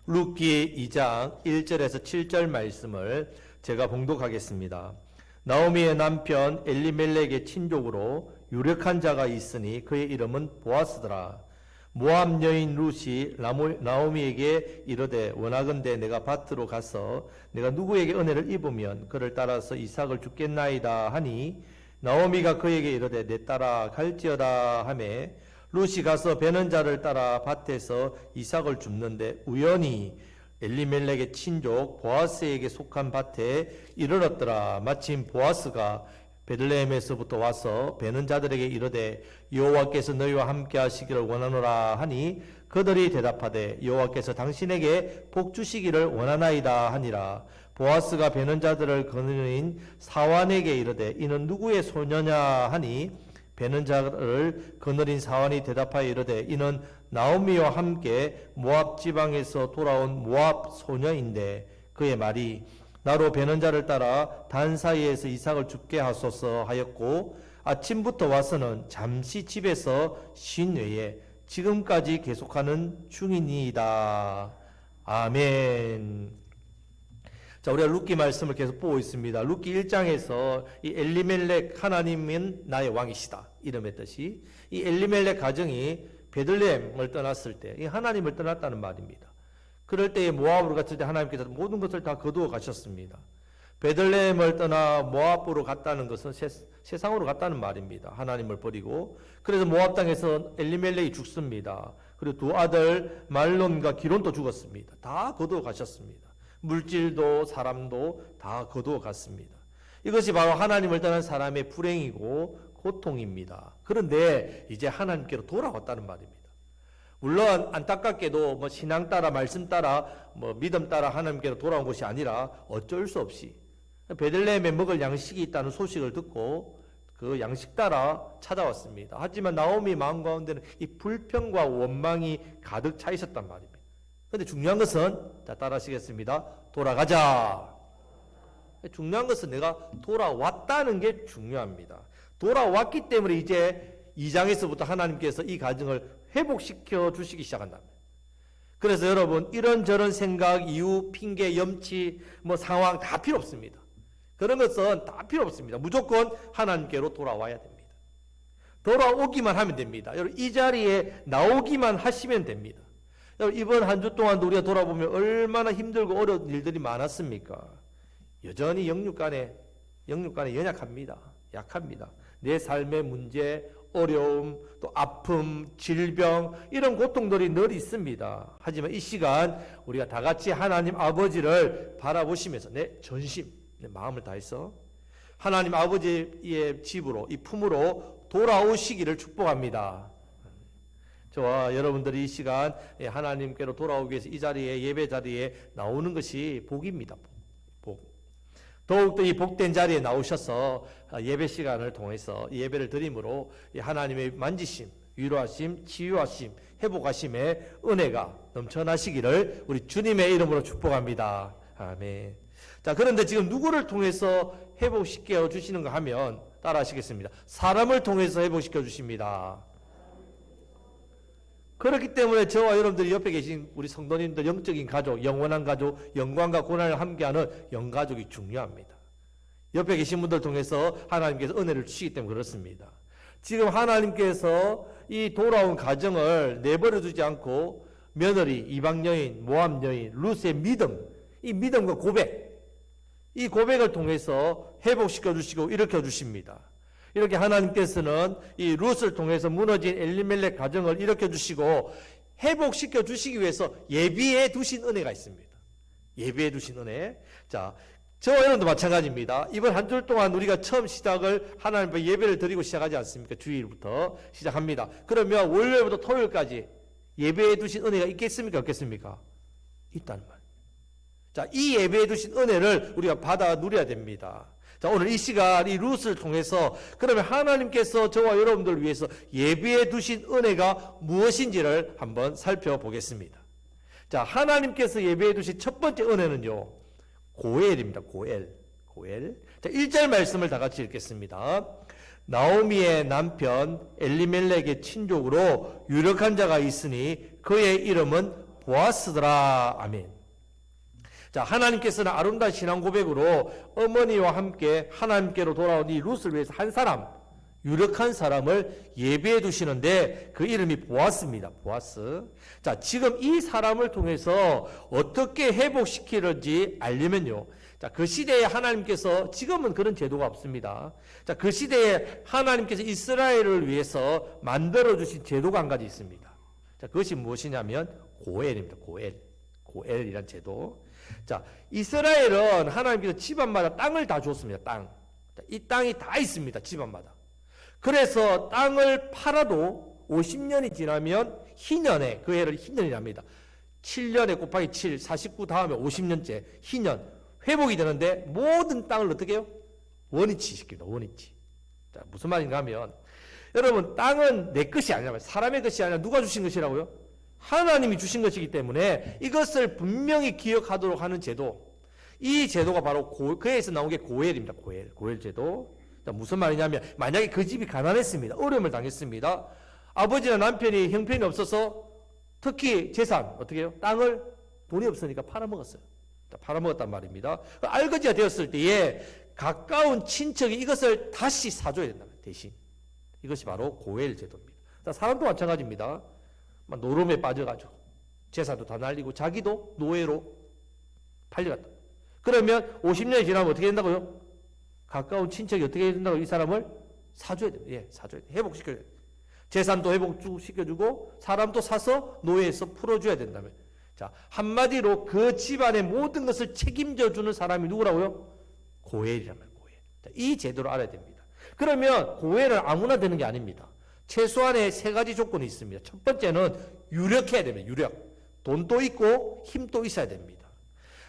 룻기 2장 1절에서 7절 말씀을 제가 봉독하겠습니다. 나오미의 남편 엘리멜렉의 친족으로 유력한 자가 있으니 그의 이름은 보아스더라. 모압 여인 룻이 나오미에게 이르되 원하건대 내가 밭으로 가서 내가 누구에게 은혜를 입으면 그를 따라서 이삭을 줍겠나이다 하니 나오미가 그에게 이르되 내 따라 갈지어다 하매 룻이 가서 베는 자를 따라 밭에서 이삭을 줍는데 우연히 엘리멜렉의 친족 보아스에게 속한 밭에 이르렀더라. 마침 보아스가 베들레헴에서부터 와서 베는 자들에게 이르되 여호와께서 너희와 함께 하시기를 원하노라 하니 그들이 대답하되 여호와께서 당신에게 복 주시기를 원하나이다 하니라. 보아스가 베는 자들을 거느린 사환에게 이르되 이는 누구의 소녀냐 하니 베는 자를 거느린 사환이 대답하여 이르되 이는 나오미와 함께 모압 지방에서 돌아온 모압 소녀인데 그의 말이 나로 베는 자를 따라 단 사이에서 이삭을 줍게 하소서 하였고 아침부터 와서는 잠시 집에서 쉰 외에 지금까지 계속하는 중이니이다. 아멘. 자, 우리가 룻기 말씀을 계속 보고 있습니다. 룻기 1장에서 이 엘리멜렉 하나님은 나의 왕이시다 이름했듯이 이 엘리멜렉 가정이 베들레헴을 떠났을 때 이 하나님을 떠났다는 말입니다. 그럴 때에 모압으로 갔을 때 하나님께서 모든 것을 다 거두어 가셨습니다. 베들레헴을 떠나 모압으로 갔다는 것은 세상으로 갔다는 말입니다. 하나님을 버리고. 그래서 모압 땅에서 엘리멜렉이 죽습니다. 그리고 두 아들 말론과 기론도 죽었습니다. 다 거두어 가셨습니다. 물질도 사람도 다 거두어 갔습니다. 이것이 바로 하나님을 떠난 사람의 불행이고 고통입니다. 그런데 이제 하나님께로 돌아왔다는 말입니다. 물론 안타깝게도 뭐 신앙 따라 말씀 따라 뭐 믿음 따라 하나님께로 돌아온 것이 아니라 어쩔 수 없이 베들레헴에 먹을 양식이 있다는 소식을 듣고 그 양식 따라 찾아왔습니다. 하지만 나오미 마음 가운데는 이 불평과 원망이 가득 차 있었단 말입니다. 그런데 중요한 것은 자 따라하시겠습니다. 돌아가자. 중요한 것은 내가 돌아왔다는 게 중요합니다. 돌아왔기 때문에 이제 2장에서부터 하나님께서 이 가정을 회복시켜 주시기 시작한다. 그래서 여러분 이런저런 생각, 이유, 핑계, 염치, 뭐 상황 다 필요 없습니다. 그런 것은 다 필요 없습니다. 무조건 하나님께로 돌아와야 됩니다. 돌아오기만 하면 됩니다. 여러분 이 자리에 나오기만 하시면 됩니다. 여러분 이번 한 주 동안도 우리가 돌아보면 얼마나 힘들고 어려운 일들이 많았습니까? 여전히 영육간에 연약합니다. 약합니다. 내 삶의 문제, 어려움, 또 아픔, 질병 이런 고통들이 늘 있습니다. 하지만 이 시간 우리가 다 같이 하나님 아버지를 바라보시면서 내 전심, 내 마음을 다해서 하나님 아버지의 집으로 이 품으로 돌아오시기를 축복합니다. 저와 여러분들이 이 시간 하나님께로 돌아오기 위해서 이 자리에 예배 자리에 나오는 것이 복입니다. 복. 더욱더 이 복된 자리에 나오셔서 예배 시간을 통해서 예배를 드림으로 하나님의 만지심, 위로하심, 치유하심, 회복하심의 은혜가 넘쳐나시기를 우리 주님의 이름으로 축복합니다. 아멘. 자, 그런데 지금 누구를 통해서 회복시켜 주시는가 하면 따라하시겠습니다. 사람을 통해서 회복시켜 주십니다. 그렇기 때문에 저와 여러분들이 옆에 계신 우리 성도님들 영적인 가족, 영원한 가족, 영광과 고난을 함께하는 영가족이 중요합니다. 옆에 계신 분들 통해서 하나님께서 은혜를 주시기 때문에 그렇습니다. 지금 하나님께서 이 돌아온 가정을 내버려 두지 않고 며느리, 이방 여인, 모압 여인, 룻의 믿음, 이 믿음과 고백, 이 고백을 통해서 회복시켜 주시고 일으켜 주십니다. 이렇게 하나님께서는 이 룻을 통해서 무너진 엘리멜렉 가정을 일으켜 주시고 회복시켜 주시기 위해서 예비해 두신 은혜가 있습니다. 예비해 두신 은혜. 자, 저와 여러분도 마찬가지입니다. 이번 한 주 동안 우리가 처음 시작을 하나님 앞에 예배를 드리고 시작하지 않습니까? 주일부터 시작합니다. 그러면 월요일부터 토요일까지 예배해 두신 은혜가 있겠습니까? 없겠습니까? 있다는 말. 자, 이 예배해 두신 은혜를 우리가 받아 누려야 됩니다. 자, 오늘 이 시간 이 룻을 통해서 그러면 하나님께서 저와 여러분들을 위해서 예비해 두신 은혜가 무엇인지를 한번 살펴보겠습니다. 자, 하나님께서 예비해 두신 첫 번째 은혜는요, 고엘입니다. 고엘. 자, 1절 말씀을 다 같이 읽겠습니다. 나오미의 남편 엘리멜렉의 친족으로 유력한 자가 있으니 그의 이름은 보아스더라. 아멘. 자, 하나님께서는 아름다운 신앙 고백으로 어머니와 함께 하나님께로 돌아온 이 룻을 위해서 한 사람, 유력한 사람을 예비해 두시는데 그 이름이 보아스입니다. 보아스. 자, 지금 이 사람을 통해서 어떻게 회복시키는지 알려면요. 자, 그 시대에 하나님께서, 지금은 그런 제도가 없습니다. 자, 그 시대에 하나님께서 이스라엘을 위해서 만들어 주신 제도가 한 가지 있습니다. 자, 그것이 무엇이냐면 고엘입니다. 고엘이란 제도. 자, 이스라엘은 하나님께서 집안마다 땅을 다 줬습니다. 땅. 자, 이 땅이 다 있습니다. 집안마다. 그래서 땅을 팔아도 50년이 지나면 희년에, 그 해를 희년이랍니다. 7년에 곱하기 7, 49 다음에 50년째 희년 회복이 되는데 모든 땅을 어떻게 해요? 원위치 시킵니다. 원위치. 자, 무슨 말인가 하면 여러분, 땅은 내 것이 아니라, 사람의 것이 아니라 누가 주신 것이라고요? 하나님이 주신 것이기 때문에 이것을 분명히 기억하도록 하는 제도, 이 제도가 바로 그에서 나온 게 고엘입니다. 고엘 제도. 자, 무슨 말이냐면 만약에 그 집이 가난했습니다. 어려움을 당했습니다. 아버지나 남편이 형편이 없어서 특히 재산 어떻게 해요? 땅을 돈이 없으니까 팔아먹었어요. 자, 팔아먹었단 말입니다. 알거지가 되었을 때에 가까운 친척이 이것을 다시 사줘야 된다. 대신 이것이 바로 고엘 제도입니다. 자, 사람도 마찬가지입니다. 노름에 빠져가지고 재산도 다 날리고 자기도 노예로 팔려갔다. 그러면 50년이 지나면 어떻게 된다고요? 가까운 친척이 어떻게 해야 된다고? 이 사람을 사줘야 돼요. 예, 사줘야 돼요. 회복시켜야 돼요. 재산도 회복시켜주고 사람도 사서 노예에서 풀어줘야 된다면. 자, 한마디로 그 집안의 모든 것을 책임져주는 사람이 누구라고요? 고엘이란 말이에요. 고엘. 자, 이 제도를 알아야 됩니다. 그러면 고엘은 아무나 되는 게 아닙니다. 최소한의 3가지 조건이 있습니다. 첫 번째는 유력해야 됩니다. 유력. 돈도 있고 힘도 있어야 됩니다.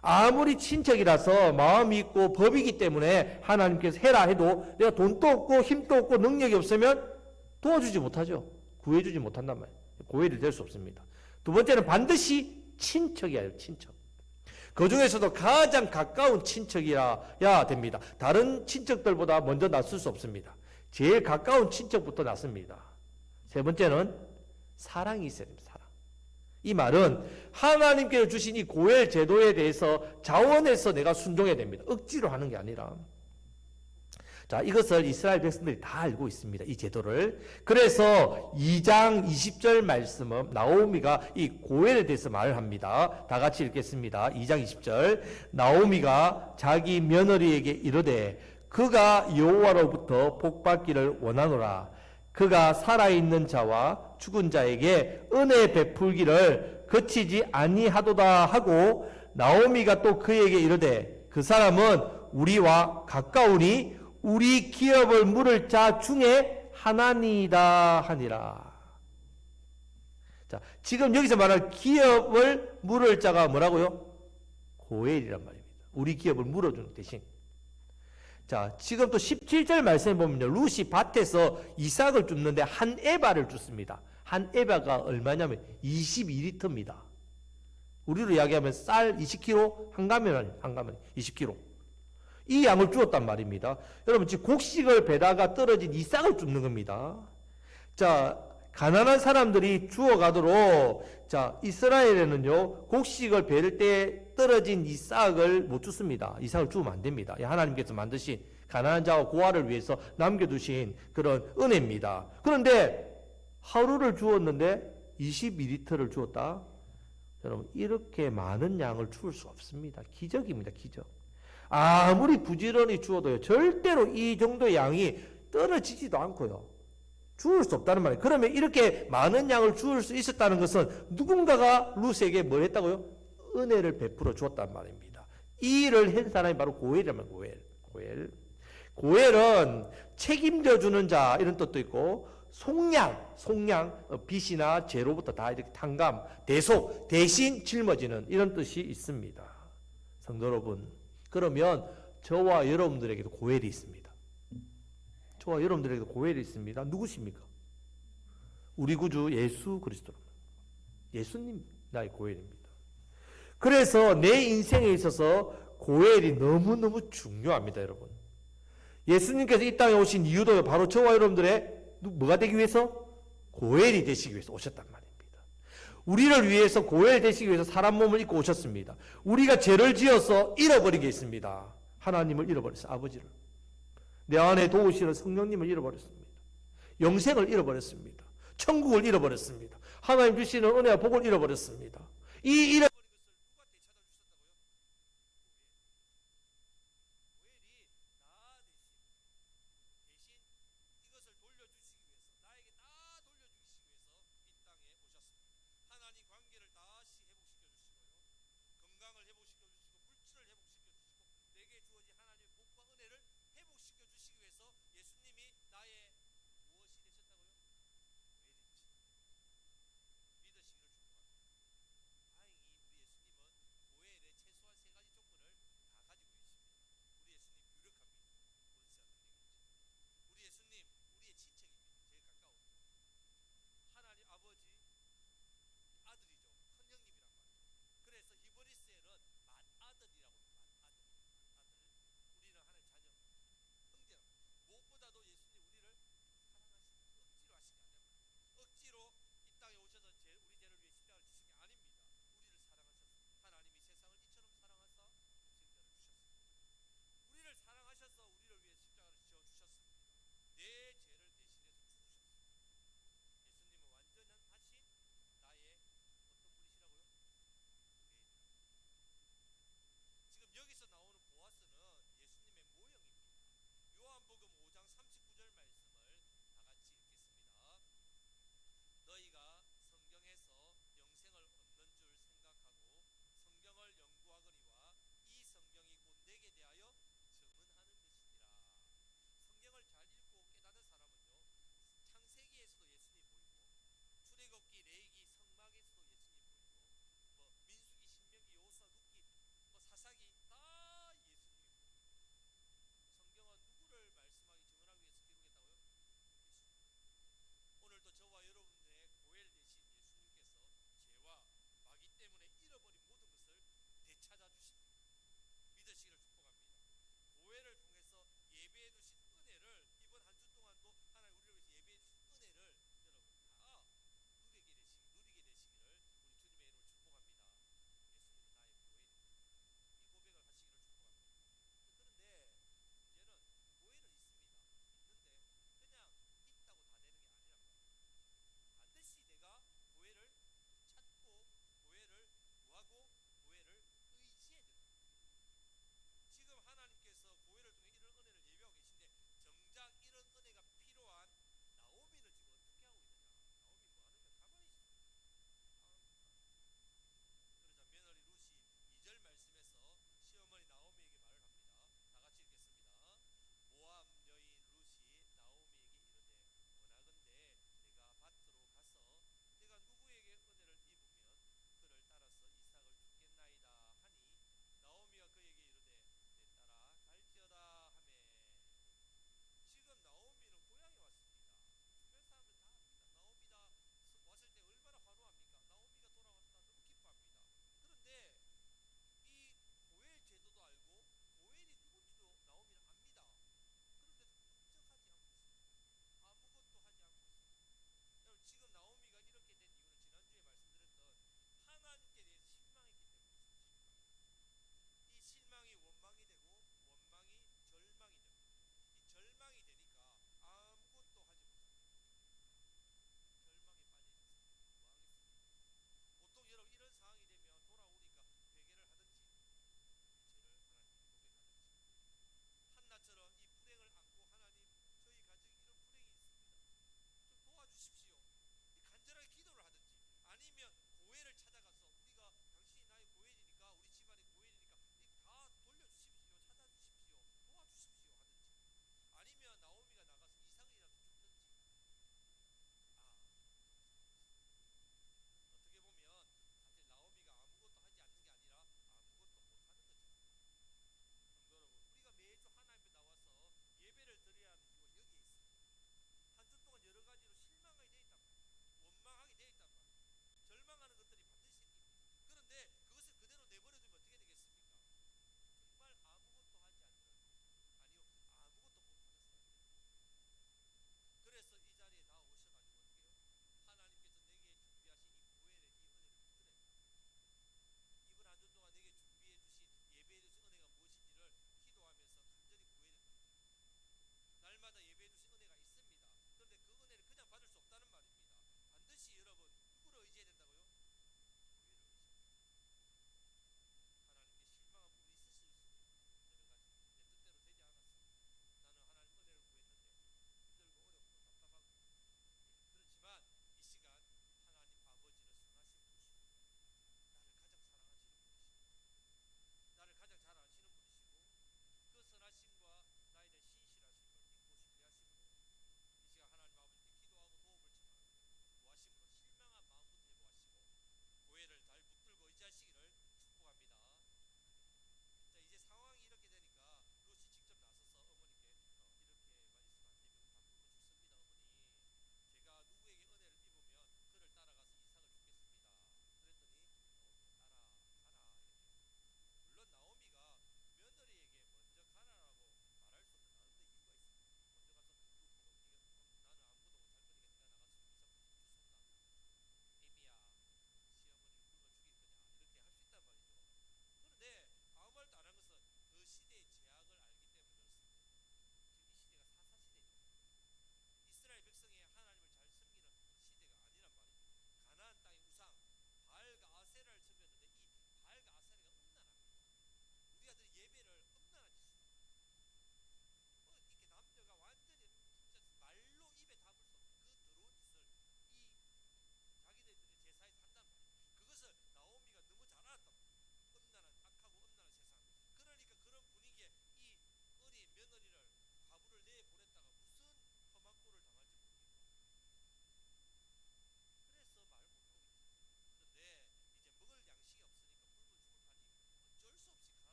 아무리 친척이라서 마음이 있고 법이기 때문에 하나님께서 해라 해도 내가 돈도 없고 힘도 없고 능력이 없으면 도와주지 못하죠. 구해주지 못한단 말이에요. 고엘이 될 수 없습니다. 두 번째는 반드시 친척이에요. 친척. 그 중에서도 가장 가까운 친척이어야 됩니다. 다른 친척들보다 먼저 낫을 수 없습니다. 제일 가까운 친척부터 낫습니다. 세 번째는 사랑이 있어야 됩니다. 사랑. 이 말은 하나님께서 주신 이 고엘 제도에 대해서 자원해서 내가 순종해야 됩니다. 억지로 하는 게 아니라. 자, 이것을 이스라엘 백성들이 다 알고 있습니다. 이 제도를. 그래서 2장 20절 말씀은 나오미가 이 고엘에 대해서 말을 합니다. 다 같이 읽겠습니다. 2장 20절. 나오미가 자기 며느리에게 이르되 그가 여호와로부터 복받기를 원하노라. 그가 살아있는 자와 죽은 자에게 은혜 베풀기를 그치지 아니하도다 하고 나오미가 또 그에게 이르되 그 사람은 우리와 가까우니 우리 기업을 물을 자 중에 하나니이다 하니라. 자, 지금 여기서 말할 기업을 물을 자가 뭐라고요? 고엘이란 말입니다. 우리 기업을 물어주는 대신. 자, 지금 또 17절 말씀해 보면요. 룻이 밭에서 이삭을 줍는데 한 에바를 줍습니다. 한 에바가 얼마냐면 22리터입니다. 우리로 이야기하면 쌀 20kg, 한 가면 20kg. 이 양을 주었단 말입니다. 여러분, 지금 곡식을 베다가 떨어진 이삭을 줍는 겁니다. 자, 가난한 사람들이 주워가도록, 자, 이스라엘에는요, 곡식을 베를 때 떨어진 이삭을 못 줍습니다. 이삭을 주면 안 됩니다. 하나님께서 만드신 가난한 자와 고아를 위해서 남겨두신 그런 은혜입니다. 그런데 하루를 주었는데 22리터를 주었다? 여러분, 이렇게 많은 양을 주울 수 없습니다. 기적입니다. 기적. 아무리 부지런히 주어도요, 절대로 이 정도의 양이 떨어지지도 않고요. 주울 수 없다는 말이에요. 그러면 이렇게 많은 양을 주울 수 있었다는 것은 누군가가 룻에게 뭘 했다고요? 은혜를 베풀어 주었단 말입니다. 이 일을 한 사람이 바로 고엘이라면 고엘. 고엘은 책임져 주는 자 이런 뜻도 있고 속량, 빚이나 죄로부터 다 이렇게 탕감, 대속, 대신 짊어지는 이런 뜻이 있습니다. 성도 여러분, 그러면 저와 여러분들에게도 고엘이 있습니다. 저와 여러분들에게도 고엘이 있습니다. 누구십니까? 우리 구주 예수 그리스도입니다. 예수님 나의 고엘입니다. 그래서 내 인생에 있어서 고엘이 너무너무 중요합니다, 여러분. 예수님께서 이 땅에 오신 이유도 바로 저와 여러분들의 뭐가 되기 위해서? 고엘이 되시기 위해서 오셨단 말입니다. 우리를 위해서 고엘 되시기 위해서 사람 몸을 입고 오셨습니다. 우리가 죄를 지어서 잃어버리겠습니다. 하나님을 잃어버렸어요. 아버지를. 내 안에 도우시는 성령님을 잃어버렸습니다. 영생을 잃어버렸습니다. 천국을 잃어버렸습니다. 하나님 주시는 은혜와 복을 잃어버렸습니다. 이